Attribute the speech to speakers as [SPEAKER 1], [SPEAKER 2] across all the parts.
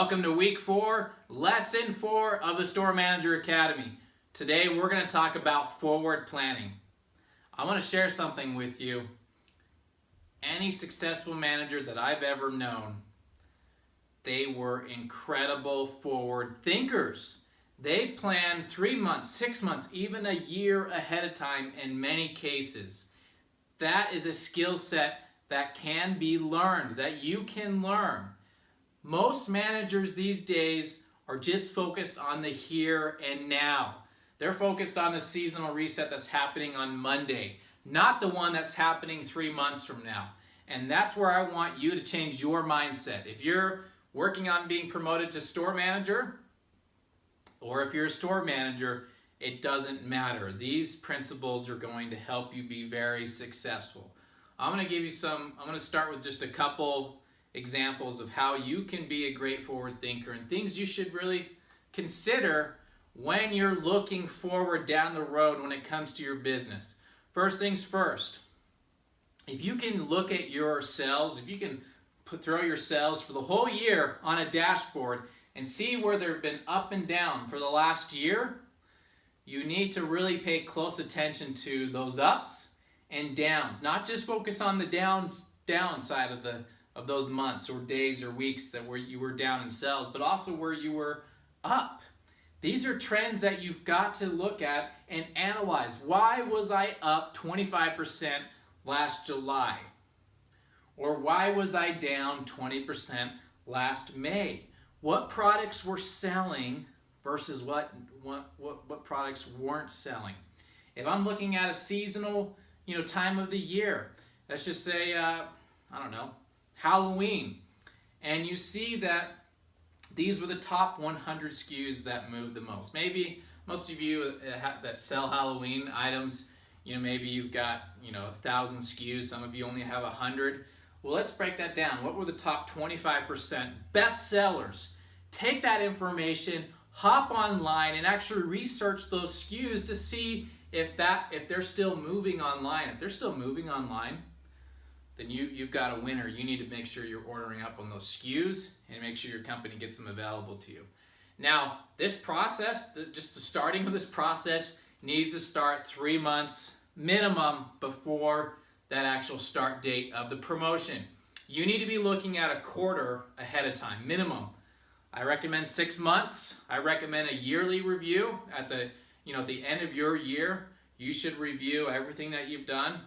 [SPEAKER 1] Welcome to week 4, lesson 4 of the Store Manager Academy. Today we're going to talk about forward planning. I want to share something with you. Any successful manager that I've ever known, they were incredible forward thinkers. They planned 3 months, 6 months, even a year ahead of time in many cases. That is a skill set that can be learned, that you can learn. Most managers these days are just focused on the here and now. They're focused on the seasonal reset that's happening on Monday, not the one that's happening 3 months from now. And that's where I want you to change your mindset. If you're working on being promoted to store manager, or if you're a store manager, it doesn't matter. These principles are going to help you be very successful. I'm going to start with just a couple examples of how you can be a great forward thinker and things you should really consider when you're looking forward down the road when it comes to your business. First things first, if you can look at your sales, if you can throw your sales for the whole year on a dashboard and see where they've been up and down for the last year, you need to really pay close attention to those ups and downs. Not just focus on the downside of those months or days or weeks where you were down in sales, but also where you were up. These are trends that you've got to look at and analyze. Why was I up 25% last July? Or why was I down 20% last May? What products were selling versus what products weren't selling? If I'm looking at a seasonal time of the year, let's just say, Halloween, and you see that these were the top 100 SKUs that moved the most. Maybe most of you that sell Halloween items, maybe you've got 1,000 SKUs, some of you only have 100. Well, let's break that down. What were the top 25% best sellers? Take that information, hop online, and actually research those SKUs to see if they're still moving online. If they're still moving online, then you've got a winner. You need to make sure you're ordering up on those SKUs and make sure your company gets them available to you. Now, this process, just the starting of this process, needs to start 3 months minimum before that actual start date of the promotion. You need to be looking at a quarter ahead of time, minimum. I recommend 6 months. I recommend a yearly review at the end of your year. You should review everything that you've done.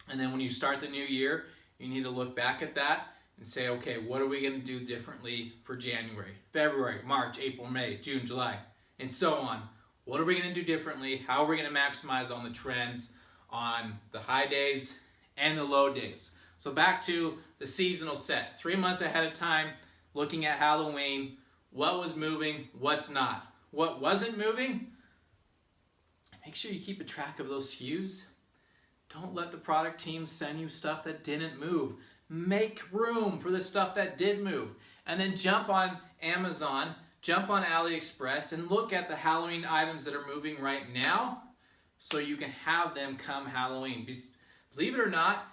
[SPEAKER 1] And then when you start the new year, you need to look back at that and say, okay, what are we going to do differently for January, February, March, April, May, June, July, and so on. What are we going to do differently? How are we going to maximize on the trends on the high days and the low days? So back to the seasonal set. 3 months ahead of time, looking at Halloween, what was moving, what's not. What wasn't moving, make sure you keep a track of those SKUs. Don't let the product team send you stuff that didn't move. Make room for the stuff that did move. And then jump on Amazon, jump on AliExpress, and look at the Halloween items that are moving right now so you can have them come Halloween. Believe it or not,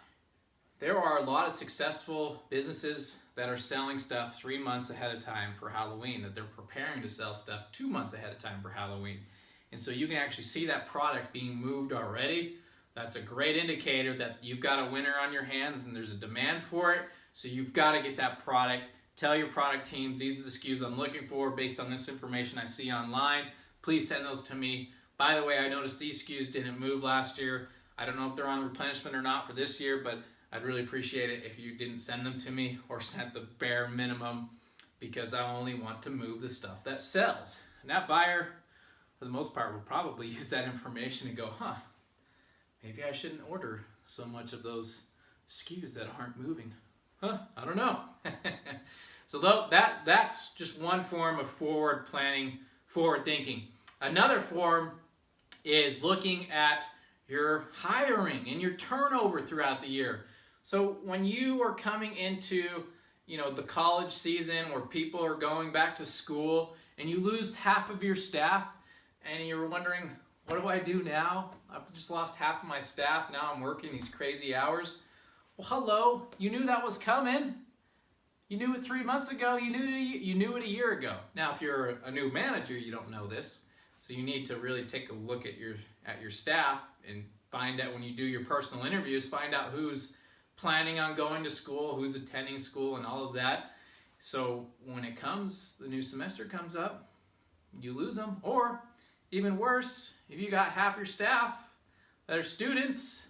[SPEAKER 1] there are a lot of successful businesses that are selling stuff 3 months ahead of time for Halloween, that they're preparing to sell stuff 2 months ahead of time for Halloween. And so you can actually see that product being moved already. That's a great indicator that you've got a winner on your hands and there's a demand for it. So you've got to get that product. Tell your product teams, these are the SKUs I'm looking for based on this information I see online. Please send those to me. By the way, I noticed these SKUs didn't move last year. I don't know if they're on replenishment or not for this year, but I'd really appreciate it if you didn't send them to me or sent the bare minimum, because I only want to move the stuff that sells. And that buyer, for the most part, will probably use that information and go, maybe I shouldn't order so much of those SKUs that aren't moving. I don't know. So that's just one form of forward planning, forward thinking. Another form is looking at your hiring and your turnover throughout the year. So when you are coming into the college season where people are going back to school and you lose half of your staff and you're wondering, what do I do now? I've just lost half of my staff. Now I'm working these crazy hours. Well, hello. You knew that was coming. You knew it 3 months ago. You knew it a year ago. Now, if you're a new manager, you don't know this, so you need to really take a look at your staff and find out, when you do your personal interviews, find out who's planning on going to school, who's attending school, and all of that. So when the new semester comes up, you lose them. Or even worse, if you got half your staff that are students,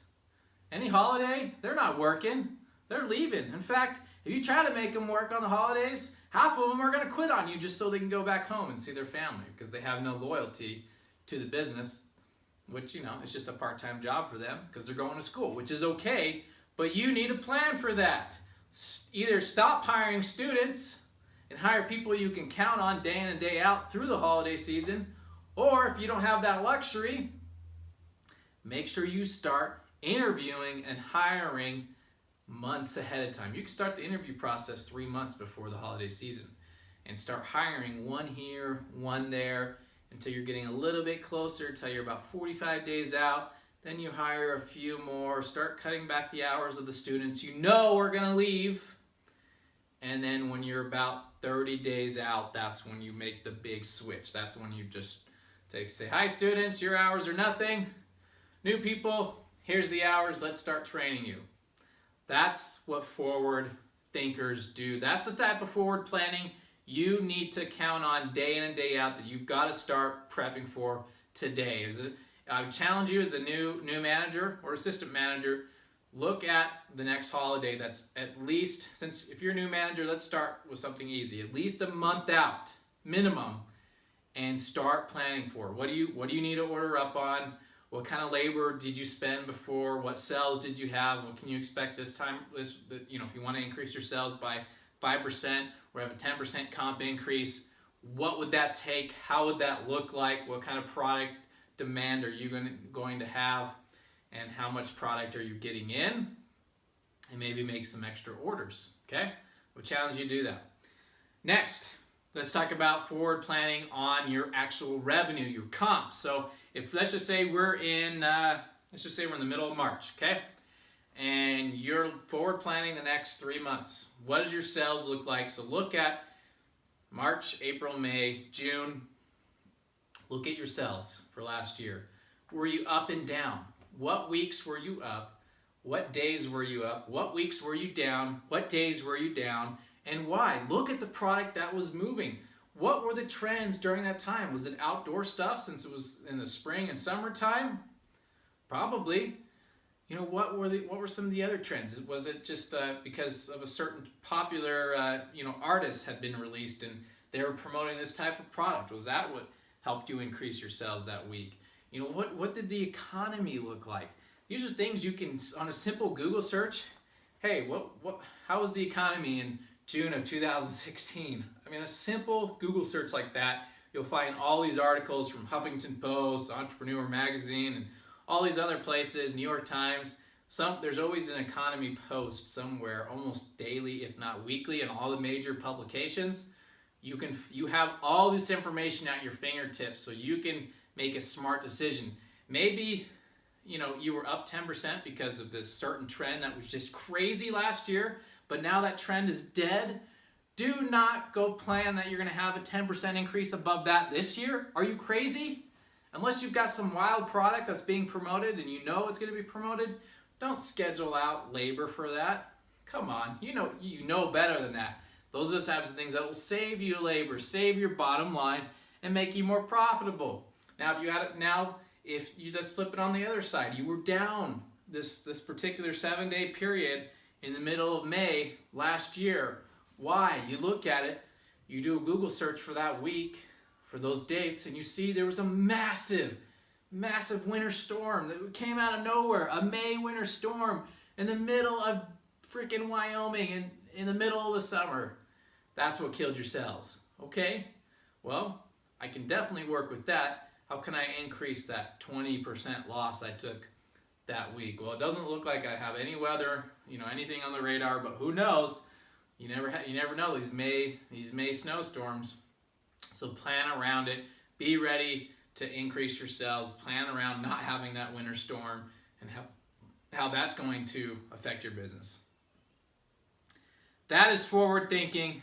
[SPEAKER 1] any holiday, they're not working, they're leaving. In fact, if you try to make them work on the holidays, half of them are going to quit on you just so they can go back home and see their family, because they have no loyalty to the business, which, it's just a part-time job for them because they're going to school, which is okay, but you need a plan for that. Either stop hiring students and hire people you can count on day in and day out through the holiday season, or if you don't have that luxury, make sure you start interviewing and hiring months ahead of time. You can start the interview process 3 months before the holiday season and start hiring one here, one there, until you're getting a little bit closer, until you're about 45 days out. Then you hire a few more, start cutting back the hours of the students you know are going to leave. And then when you're about 30 days out, that's when you make the big switch. That's when you just say, hi students, your hours are nothing. New people, here's the hours, let's start training you. That's what forward thinkers do. That's the type of forward planning you need to count on day in and day out, that you've got to start prepping for today. I would challenge you as a new manager or assistant manager, look at the next holiday that's at least, since if you're a new manager, let's start with something easy, at least a month out minimum, and start planning for. What do you need to order up on? What kind of labor did you spend before? What sales did you have? What can you expect this time? If you want to increase your sales by 5% or have a 10% comp increase, what would that take? How would that look like? What kind of product demand are you going to have? And how much product are you getting in? And maybe make some extra orders, okay? We'll challenge you to do that. Next, let's talk about forward planning on your actual revenue, your comp. So let's just say we're in the middle of March, okay? And you're forward planning the next 3 months. What does your sales look like? So look at March, April, May, June. Look at your sales for last year. Were you up and down? What weeks were you up? What days were you up? What weeks were you down? What days were you down? And why? Look at the product that was moving. What were the trends during that time? Was it outdoor stuff since it was in the spring and summertime? Probably. What were some of the other trends? Was it just because of a certain popular artist had been released and they were promoting this type of product? Was that what helped you increase your sales that week? What did the economy look like? These are things you can, on a simple Google search, hey, how was the economy in June of 2016? I mean, a simple Google search like that, you'll find all these articles from Huffington Post, Entrepreneur Magazine, and all these other places, New York Times. There's always an economy post somewhere, almost daily, if not weekly, in all the major publications. You have all this information at your fingertips, so you can make a smart decision. Maybe you were up 10% because of this certain trend that was just crazy last year, but now that trend is dead. Do not go plan that you're going to have a 10% increase above that this year. Are you crazy? Unless you've got some wild product that's being promoted and you know it's going to be promoted, don't schedule out labor for that. Come on, you know better than that. Those are the types of things that will save you labor, save your bottom line, and make you more profitable. Now, let's flip it on the other side. You were down this particular 7-day period in the middle of May last year. Why? You look at it, you do a Google search for that week, for those dates, and you see there was a massive winter storm that came out of nowhere, a May winter storm in the middle of freaking Wyoming in the middle of the summer. That's what killed your sales. Okay? Well, I can definitely work with that. How can I increase that 20% loss I took that week? Well, it doesn't look like I have any weather, anything on the radar, but who knows? You never know these May snowstorms. So plan around it. Be ready to increase your sales. Plan around not having that winter storm and how that's going to affect your business. That is forward thinking.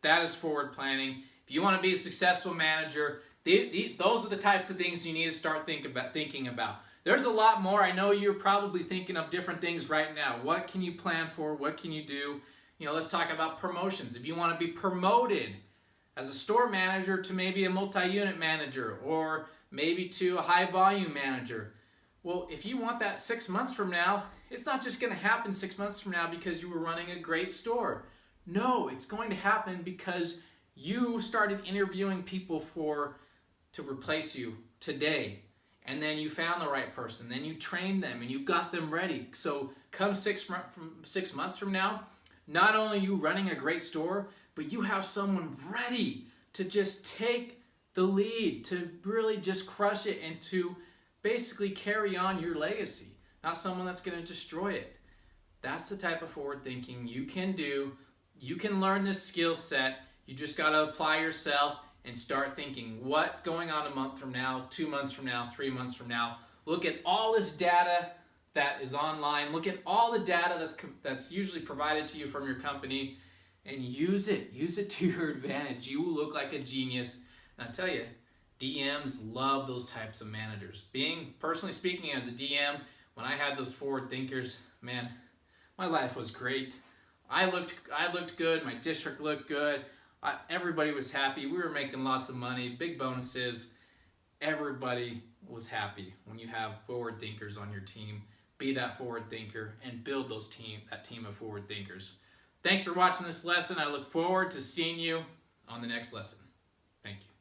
[SPEAKER 1] That is forward planning. If you want to be a successful manager, those are the types of things you need to start thinking about. There's a lot more. I know you're probably thinking of different things right now. What can you plan for? What can you do? Let's talk about promotions. If you want to be promoted as a store manager to maybe a multi-unit manager or maybe to a high volume manager, well, if you want that 6 months from now, it's not just going to happen 6 months from now because you were running a great store. No, it's going to happen because you started interviewing people to replace you today. And then you found the right person. Then you trained them and you got them ready. So come 6 months from now, not only are you running a great store, but you have someone ready to just take the lead, to really just crush it and to basically carry on your legacy. Not someone that's going to destroy it. That's the type of forward thinking you can do. You can learn this skill set. You just got to apply yourself and start thinking what's going on a month from now, 2 months from now, 3 months from now. Look at all this data that is online. Look at all the data that's usually provided to you from your company and use it. Use it to your advantage. You will look like a genius. And I tell you, DMs love those types of managers. Personally speaking, as a DM, when I had those forward thinkers, man, my life was great. I looked good. My district looked good. Everybody was happy. We were making lots of money, big bonuses. Everybody was happy when you have forward thinkers on your team. Be that forward thinker and build that team of forward thinkers. Thanks for watching this lesson. I look forward to seeing you on the next lesson. Thank you.